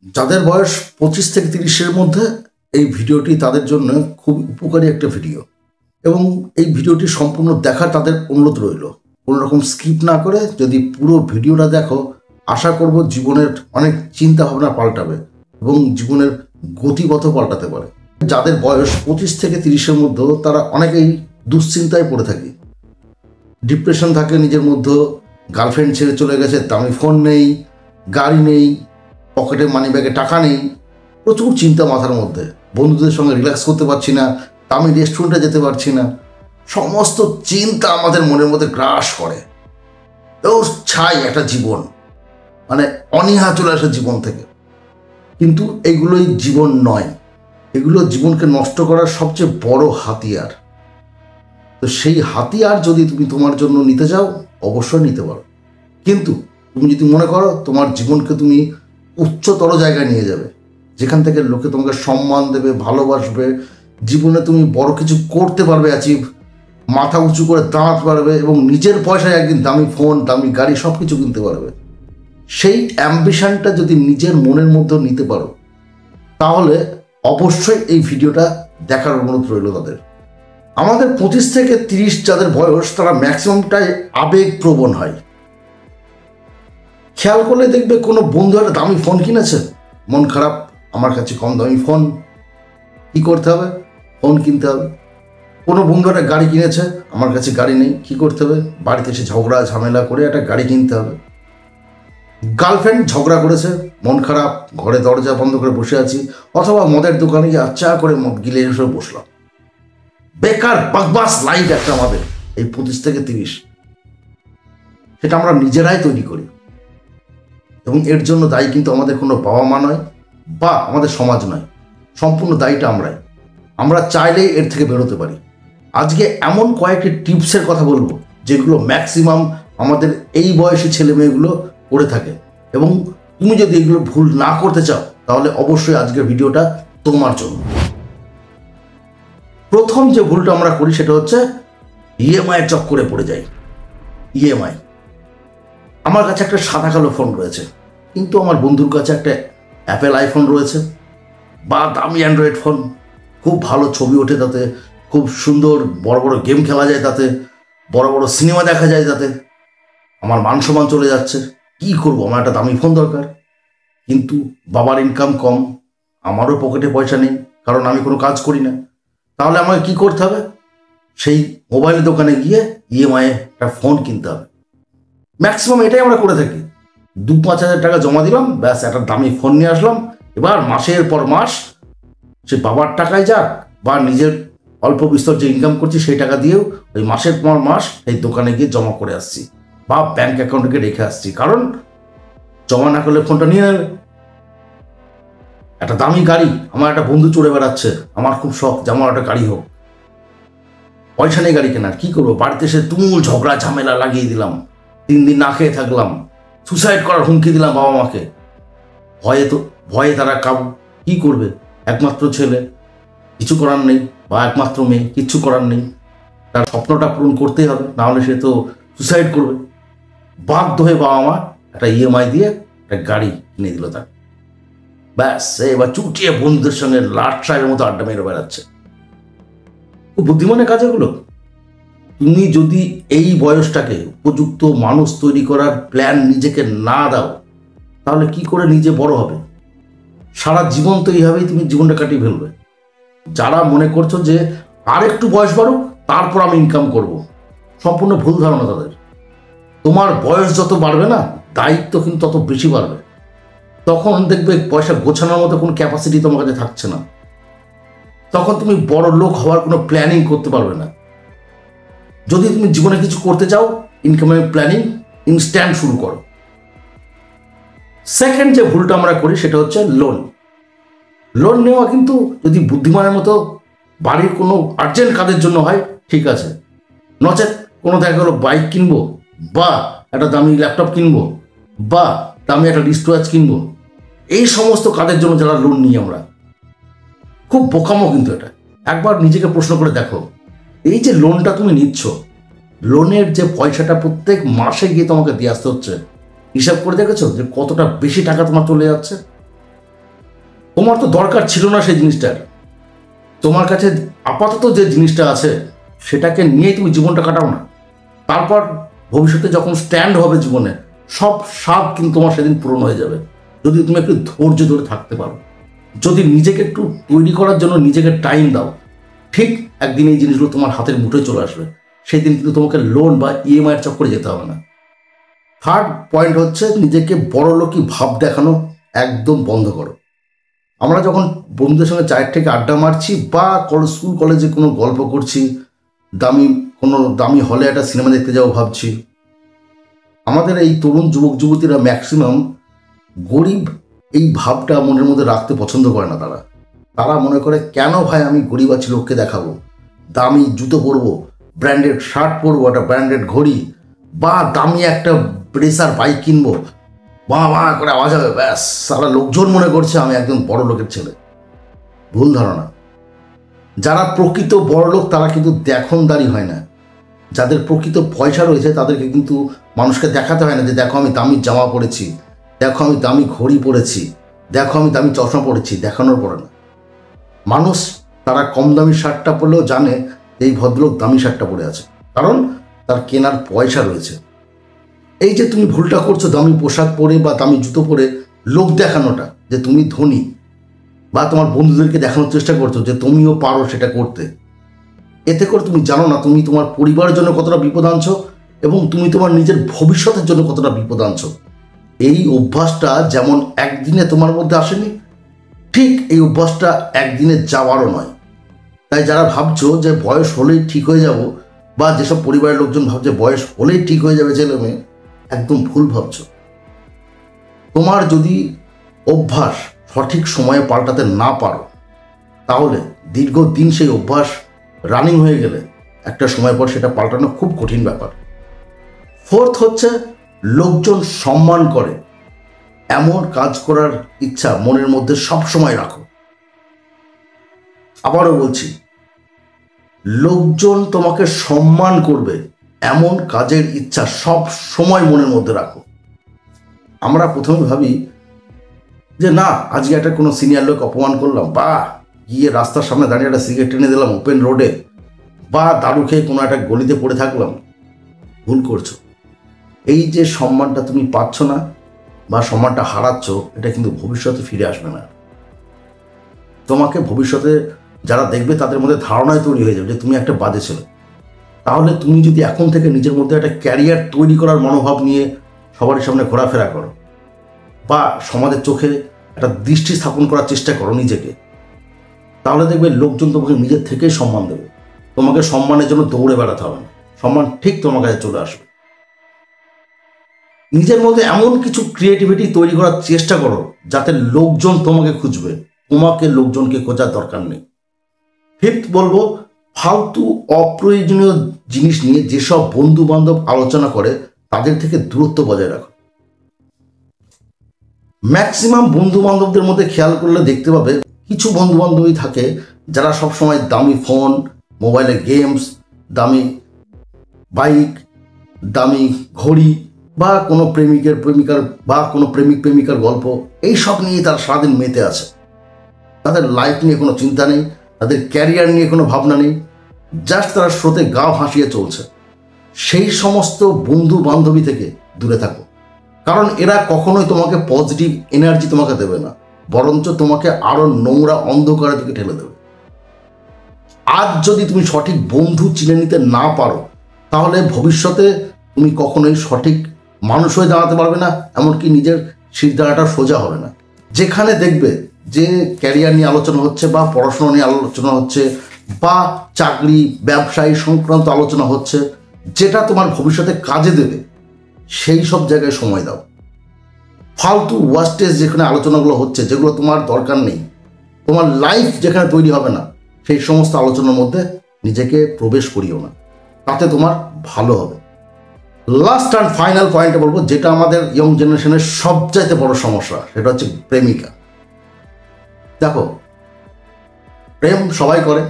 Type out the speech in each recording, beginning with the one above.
যাদের বয়স 25 থেকে 30-এর মধ্যে এই ভিডিওটি তাদের জন্য খুব উপকারী একটা ভিডিও এবং এই ভিডিওটি সম্পূর্ণ দেখার তাদের অনুরোধ রইল। কোনো রকম স্কিপ না করে যদি পুরো ভিডিওটা দেখো, আশা করব জীবনের অনেক চিন্তা ভাবনা পাল্টাবে এবং জীবনের গতিপথ পাল্টাতে পারে। যাদের বয়স 25 থেকে 30-এর মধ্যে তারা অনেকেই দুশ্চিন্তায় পড়ে থাকে, ডিপ্রেশন থাকে নিজের মধ্যে, গার্লফ্রেন্ড ছেড়ে চলে গেছে, দামি ফোন নেই, গাড়ি নেই, পকেটে মানি ব্যাগে টাকা নেই, প্রচুর চিন্তা মাথার মধ্যে, বন্ধুদের সঙ্গে রিল্যাক্স করতে পারছি না, দামি রেস্টুরেন্টে যেতে পারছি না, সমস্ত চিন্তা আমাদের মনের মধ্যে গ্রাস করে। তো ছাই একটা জীবন, মানে অনীহা চলে আসে জীবন থেকে। কিন্তু এগুলোই জীবন নয়, এগুলো জীবনকে নষ্ট করার সবচেয়ে বড় হাতিয়ার। তো সেই হাতিয়ার যদি তুমি তোমার জন্য নিতে চাও, অবশ্যই নিতে পারো। কিন্তু তুমি যদি মনে করো তোমার জীবনকে তুমি উচ্চতর জায়গায় নিয়ে যাবে, যেখান থেকে লোকে তোমাকে সম্মান দেবে, ভালোবাসবে, জীবনে তুমি বড় কিছু করতে পারবে, অ্যাচিভ, মাথা উঁচু করে দাঁড়াতে পারবে এবং নিজের পয়সায় একদিন দামি ফোন, দামি গাড়ি সব কিছু কিনতে পারবে, সেই অ্যাম্বিশনটা যদি নিজের মনের মধ্যে নিতে পারো, তাহলে অবশ্যই এই ভিডিওটা দেখার অনুরোধ রইল তাদের। আমাদের 25 থেকে 30 যাদের বয়স, তারা ম্যাক্সিমামটাই আবেগপ্রবণ হয়। খেয়াল করলে দেখবে কোনো বন্ধু একটা দামি ফোন কিনেছে, মন খারাপ, আমার কাছে কম দামি ফোন, কী করতে হবে? ফোন কিনতে হবে। কোনো বন্ধু একটা গাড়ি কিনেছে, আমার কাছে গাড়ি নেই, কী করতে হবে? বাড়িতে এসে ঝগড়া ঝামেলা করে একটা গাড়ি কিনতে হবে। গার্লফ্রেন্ড ঝগড়া করেছে, মন খারাপ, ঘরে দরজা বন্ধ করে বসে আছি, অথবা মদের দোকানে গিয়ে চা করে মদ গিলে এসে বসলাম। বেকার বাকবাস লাইফ একটা আমাদের এই 25 থেকে 30, সেটা আমরা নিজেরাই তৈরি করি এবং এর জন্য দায়ী কিন্তু আমাদের কোনো বাবা মা নয় বা আমাদের সমাজ নয়, সম্পূর্ণ দায়ীটা আমরাই। আমরা চাইলেই এর থেকে বেরোতে পারি। আজকে এমন কয়েকটি টিপসের কথা বলবো যেগুলো ম্যাক্সিমাম আমাদের এই বয়সী ছেলে মেয়েগুলো করে থাকে, এবং তুমি যদি এগুলো ভুল না করতে চাও তাহলে অবশ্যই আজকের ভিডিওটা তোমার জন্য। প্রথম যে ভুলটা আমরা করি সেটা হচ্ছে ইএমআই চক্করে পড়ে যাই। ইএমআই, আমার কাছে একটা সাদা কালো ফোন রয়েছে, কিন্তু আমার বন্ধুর কাছে একটা অ্যাপেল আইফোন রয়েছে বা দামি অ্যান্ড্রয়েড ফোন, খুব ভালো ছবি ওঠে তাতে, খুব সুন্দর বড় বড় গেম খেলা যায় তাতে, বড় বড় সিনেমা দেখা যায় তাতে। আমার মান সম্মান চলে যাচ্ছে, কী করবো? আমার একটা দামি ফোন দরকার, কিন্তু বাবার ইনকাম কম, আমারও পকেটে পয়সা নেই, কারণ আমি কোনো কাজ করি না। তাহলে আমাকে কী করতে হবে? সেই মোবাইলের দোকানে গিয়ে ইএমআই একটা ফোন কিনতে হবে। ম্যাক্সিমাম এটাই আমরা করে থাকি। 2-5 হাজার টাকা জমা দিলাম, ব্যাস একটা দামি ফোন নিয়ে আসলাম। এবার মাসের পর মাস সে বাবার টাকায় যাক বা নিজের অল্প বিস্তর যে ইনকাম করছি সেই টাকা দিয়েও ওই মাসের পর মাস এই দোকানে গিয়ে জমা করে আসছি বা ব্যাংক অ্যাকাউন্টে রেখে আসছি, কারণ জমা না করলে ফোনটা নিয়ে নেবে। একটা দামি গাড়ি আমার একটা বন্ধু চড়ে বেড়াচ্ছে, আমার খুব শখ যে আমার একটা গাড়ি হোক, পয়সা নেই গাড়ি কেনার, কী করবো? বাড়িতে এসে তুমুল ঝগড়া ঝামেলা লাগিয়ে দিলাম, 3 দিন না খেয়ে থাকলাম, সুসাইড করার হুমকি দিলাম বাবা মাকে। ভয়ে তারা কাবু, কী করবে? একমাত্র ছেলে, কিছু করার নেই, বা একমাত্র মেয়ে, কিচ্ছু করার নেই, তার স্বপ্নটা পূরণ করতেই হবে, নাহলে সে তো সুসাইড করবে। বাধ্য হয়ে বাবা মা একটা ইএমআই দিয়ে একটা গাড়ি কিনে দিল তাকে। ব্যাস, এবার চুটিয়ে বন্ধুদের সঙ্গে লাটসায়ের মতো আড্ডা মেরে বেড়াচ্ছে। খুব বুদ্ধিমানের কাজ এগুলো। তুমি যদি এই বয়সটাকে উপযুক্ত মানুষ তৈরি করার প্ল্যান নিজেকে না দাও, তাহলে কি করে নিজে বড় হবে? সারা জীবন তো এইভাবেই তুমি জীবনটা কাটিয়ে ফেলবে। যারা মনে করছো যে আর একটু বয়স বাড়ুক তারপর আমি ইনকাম করব, সম্পূর্ণ ভুল ধারণা তাদের। তোমার বয়স যত বাড়বে না, দায়িত্ব কিন্তু তত বেশি বাড়বে। তখন দেখবে পয়সা গোছানোর মতো কোনো ক্যাপাসিটি তোমার কাছে থাকছে না, তখন তুমি বড় লোক হওয়ার কোনো প্ল্যানিং করতে পারবে না। যদি তুমি জীবনে কিছু করতে চাও, ইনকামের প্ল্যানিং ইনস্ট্যান্ট শুরু করো। সেকেন্ড যে ভুলটা আমরা করি সেটা হচ্ছে লোন। লোন নেওয়া কিন্তু যদি বুদ্ধিমানের মতো বাড়ির কোনো আর্জেন্ট কাজের জন্য হয় ঠিক আছে, নচেত কোনো দেখা গেলো বাইক কিনবো বা একটা দামি ল্যাপটপ কিনবো বা দামি একটা রিস্টওয়াচ কিনবো, এই সমস্ত কাজের জন্য যারা লোন নিই আমরা, খুব বোকামো কিন্তু এটা। একবার নিজেকে প্রশ্ন করে দেখো, এই যে লোনটা তুমি নিচ্ছ, লোনের যে পয়সাটা প্রত্যেক মাসে গিয়ে তোমাকে দিয়ে আসতে হচ্ছে, হিসাব করে দেখেছো যে কতটা বেশি টাকা তোমার চলে যাচ্ছে? তোমার তো দরকার ছিল না সেই জিনিসটার। তোমার কাছে আপাতত যে জিনিসটা আছে সেটাকে নিয়েই তুমি জীবনটা কাটাও না। তারপর ভবিষ্যতে যখন স্ট্যান্ড হবে জীবনে, সব স্বাদ কিন্তু তোমার সেদিন পূরণ হয়ে যাবে, যদি তুমি একটু ধৈর্য ধরে থাকতে পারো, যদি নিজেকে একটু তৈরি করার জন্য নিজেকে টাইম দাও। ঠিক একদিন এই জিনিসগুলো তোমার হাতের মুঠোয় চলে আসবে, সেই দিন কিন্তু তোমাকে লোন বা ইএমআইয়ের চক্করে যেতে হবে না। থার্ড পয়েন্ট হচ্ছে, নিজেকে বড়লোকি ভাব দেখানো একদম বন্ধ করো। আমরা যখন বন্ধুদের সঙ্গে চায়ের থেকে আড্ডা মারছি বা স্কুল কলেজে কোনো গল্প করছি, দামি হলে একটা সিনেমা দেখতে যাবো ভাবছি, আমাদের এই তরুণ যুবক যুবতীরা ম্যাক্সিমাম গরিব এই ভাবটা মনের মধ্যে রাখতে পছন্দ করে না। তারা মনে করে, কেন ভাই আমি গরিব আছি লোককে দেখাবো, দামি জুতো পরবো, ব্র্যান্ডেড শার্ট পরবো, একটা ব্র্যান্ডেড ঘড়ি বা দামি একটা রেসার বাইক কিনবো, বা করে আওয়াজ হবে, ব্যাস সারা লোকজন মনে করছে আমি একজন বড় লোকের ছেলে। ভুল ধারণা। যারা প্রকৃত বড় লোক তারা কিন্তু দেখনদারি হয় না। যাদের প্রকৃত পয়সা রয়েছে তাদেরকে কিন্তু মানুষকে দেখাতে হয় না যে দেখো আমি দামি জামা পরেছি, দেখো আমি দামি ঘড়ি পরেছি, দেখো আমি দামি চশমা পরেছি, দেখানোর পরে না। মানুষ তারা কম দামি শার্টটা পরলেও জানে এই ভদ্রলোক দামি শার্টটা পরে আছে, কারণ তার কেনার পয়সা রয়েছে। এই যে তুমি ভুলটা করছো দামি পোশাক পরে বা দামি জুতো পরে লোক দেখানোটা যে তুমি ধনী, বা তোমার বন্ধুদেরকে দেখানোর চেষ্টা করছো যে তুমিও পারো সেটা করতে, এতে করে তুমি জানো না তুমি তোমার পরিবারের জন্য কতটা বিপদ আনছো এবং তুমি তোমার নিজের ভবিষ্যতের জন্য কতটা বিপদ আনছো। এই অভ্যাসটা যেমন একদিনে তোমার মধ্যে আসেনি, ঠিক এই অভ্যাসটা একদিনে যাওয়ারও নয়। তাই যারা ভাবছো যে বয়স হলেই ঠিক হয়ে যাব, বা যেসব পরিবারের লোকজন ভাবছে বয়স হলেই ঠিক হয়ে যাবে ছেলে মেয়ে, একদম ভুল ভাবছো। তোমার যদি অভ্যাস সঠিক সময়ে পাল্টাতে না পারো, তাহলে দীর্ঘদিন সেই অভ্যাস রানিং হয়ে গেলে একটা সময় পর সেটা পাল্টানো খুব কঠিন ব্যাপার। ফোর্থ হচ্ছে, লোকজন সম্মান করে এমন কাজ করার ইচ্ছা মনের মধ্যে সব সময় রাখো। আবারও বলছি, লোকজন তোমাকে সম্মান করবে এমন কাজের ইচ্ছা সব সময় মনের মধ্যে রাখো। আমরা প্রথমে ভাবি যে না, আজকে একটা কোনো সিনিয়র লোক অপমান করলাম, বা গিয়ে রাস্তার সামনে দাঁড়িয়ে একটা সিগারেট টেনে দিলাম ওপেন রোডে, বা দারু খেয়ে কোনো একটা গলিতে পড়ে থাকলাম। ভুল করছো। এই যে সম্মানটা তুমি পাচ্ছ না বা সম্মানটা হারাচ্ছ, এটা কিন্তু ভবিষ্যতে ফিরে আসবে না। তোমাকে ভবিষ্যতে যারা দেখবে তাদের মধ্যে ধারণায় তৈরি হয়ে যাবে যে তুমি একটা বাজে ছেলে। তাহলে তুমি যদি এখন থেকে নিজের মধ্যে একটা ক্যারিয়ার তৈরি করার মনোভাব নিয়ে সবার সামনে ঘোরাফেরা করো, বা সমাজের চোখে একটা দৃষ্টি স্থাপন করার চেষ্টা করো নিজেকে, তাহলে দেখবে লোকজন তোমাকে নিজের থেকেই সম্মান দেবে। তোমাকে সম্মানের জন্য দৌড়ে বেড়াতে হবে না, সম্মান ঠিক তোমার কাছে চলে আসবে। নিজের মধ্যে এমন কিছু ক্রিয়েটিভিটি তৈরি করার চেষ্টা করো যাতে লোকজন তোমাকে খুঁজবে, তোমাকে লোকজনকে খোঁজার দরকার নেই। ফিফথ বলবো, ফালতু অপ্রয়োজনীয় জিনিস নিয়ে যেসব বন্ধু বান্ধব আলোচনা করে তাদের থেকে দূরত্ব বজায় রাখো। ম্যাক্সিমাম বন্ধু বান্ধবদের মধ্যে খেয়াল করলে দেখতে পাবে কিছু বন্ধু বান্ধবী থাকে যারা সবসময় দামি ফোন, মোবাইলে গেমস, দামি বাইক, দামি ঘড়ি, বা কোনো প্রেমিকার বা কোনো প্রেমিকার গল্প, এই সব নিয়ে তারা সারাদিন মেতে আছে। তাদের লাইফ নিয়ে কোনো চিন্তা নেই, তাদের ক্যারিয়ার নিয়ে কোনো ভাবনা নেই, জাস্ট তারা স্রোতে গা ভাসিয়ে চলছে। সেই সমস্ত বন্ধু বান্ধবী থেকে দূরে থাকো, কারণ এরা কখনোই তোমাকে পজিটিভ এনার্জি তোমাকে দেবে না, বরঞ্চ তোমাকে আরো নোংরা অন্ধকারের দিকে ঠেলে দেবে। আজ যদি তুমি সঠিক বন্ধু চিনে নিতে না পারো, তাহলে ভবিষ্যতে তুমি কখনোই সঠিক মানুষ হয়ে দাঁড়াতে পারবে না, এমনকি নিজের শিরদাঁড়াটা সোজা হবে না। যেখানে দেখবে যে ক্যারিয়ার নিয়ে আলোচনা হচ্ছে, বা পড়াশোনা নিয়ে আলোচনা হচ্ছে, বা চাকরি ব্যবসায়ী সংক্রান্ত আলোচনা হচ্ছে, যেটা তোমার ভবিষ্যতে কাজে দেবে, সেই সব জায়গায় সময় দাও। ফালতু ওয়াস্টেজ যেখানে আলোচনাগুলো হচ্ছে, যেগুলো তোমার দরকার নেই, তোমার লাইফ যেখানে তৈরি হবে না, সেই সমস্ত আলোচনার মধ্যে নিজেকে প্রবেশ করিও না, তাতে তোমার ভালো হবে। লাস্ট অ্যান্ড ফাইনাল পয়েন্টে বলবো, যেটা আমাদের ইয়ং জেনারেশনের সবচাইতে বড় সমস্যা, সেটা হচ্ছে প্রেমিকা। দেখো, প্রেম সবাই করে,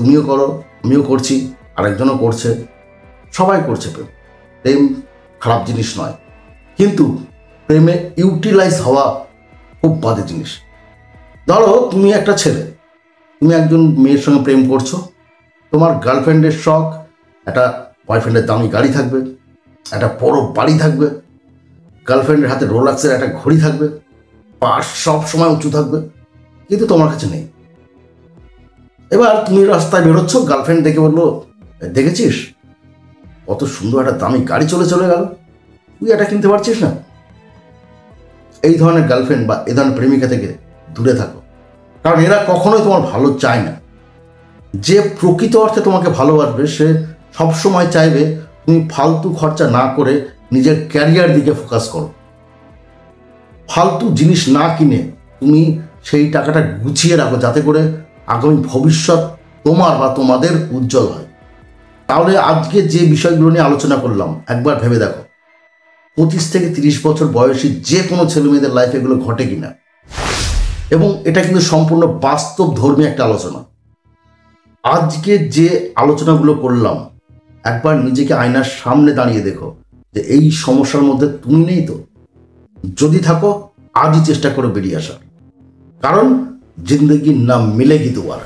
তুমিও করো, আমিও করছি, আরেকজনও করছে, সবাই করছে। প্রেম খারাপ জিনিস নয়, কিন্তু প্রেমে ইউটিলাইজ হওয়া খুব বাজে জিনিস। ধরো তুমি একটা ছেলে, তুমি একজন মেয়ের সঙ্গে প্রেম করছো, তোমার গার্লফ্রেন্ডের শখ একটা বয়ফ্রেন্ডের দামি গাড়ি থাকবে, একটা বড় বাড়ি থাকবে, গার্লফ্রেন্ডের হাতে রোলাক্সের একটা ঘড়ি থাকবে, পাশ সব সময় উঁচু থাকবে, কিন্তু তোমার কাছে নেই। এবার তুমি রাস্তায় বেরোচ্ছ, গার্লফ্রেন্ড দেখে বললো, দেখেছিস কত সুন্দর একটা দামি গাড়ি চলে গেল, তুই এটা কিনতে পারছিস না? এই ধরনের গার্লফ্রেন্ড বা এ ধরনের প্রেমিকা থেকে দূরে থাকো, কারণ এরা কখনোই তোমার ভালো চায় না। যে প্রকৃত অর্থে তোমাকে ভালোবাসবে সে সবসময় চাইবে তুমি ফালতু খরচা না করে নিজের ক্যারিয়ার দিকে ফোকাস করো, ফালতু জিনিস না কিনে তুমি সেই টাকাটা গুছিয়ে রাখো, যাতে করে আগামী ভবিষ্যৎ তোমার বা তোমাদের উজ্জ্বল হয়। তাহলে আজকে যে বিষয়গুলো নিয়ে আলোচনা করলাম একবার ভেবে দেখো, 25 থেকে 30 বছর বয়সী যে কোনো ছেলে মেয়েদের লাইফে এগুলো ঘটে কিনা। এবং এটা কিন্তু সম্পূর্ণ বাস্তব ধর্মী একটা আলোচনা। আজকে যে আলোচনাগুলো করলাম, একবার নিজেকে আয়নার সামনে দাঁড়িয়ে দেখো যে এই সমস্যার মধ্যে তুমি নেই তো। যদি থাকো, আজই চেষ্টা করো বেরিয়ে আসার, কারণ জিন্দগি না মিলেগি দুবার।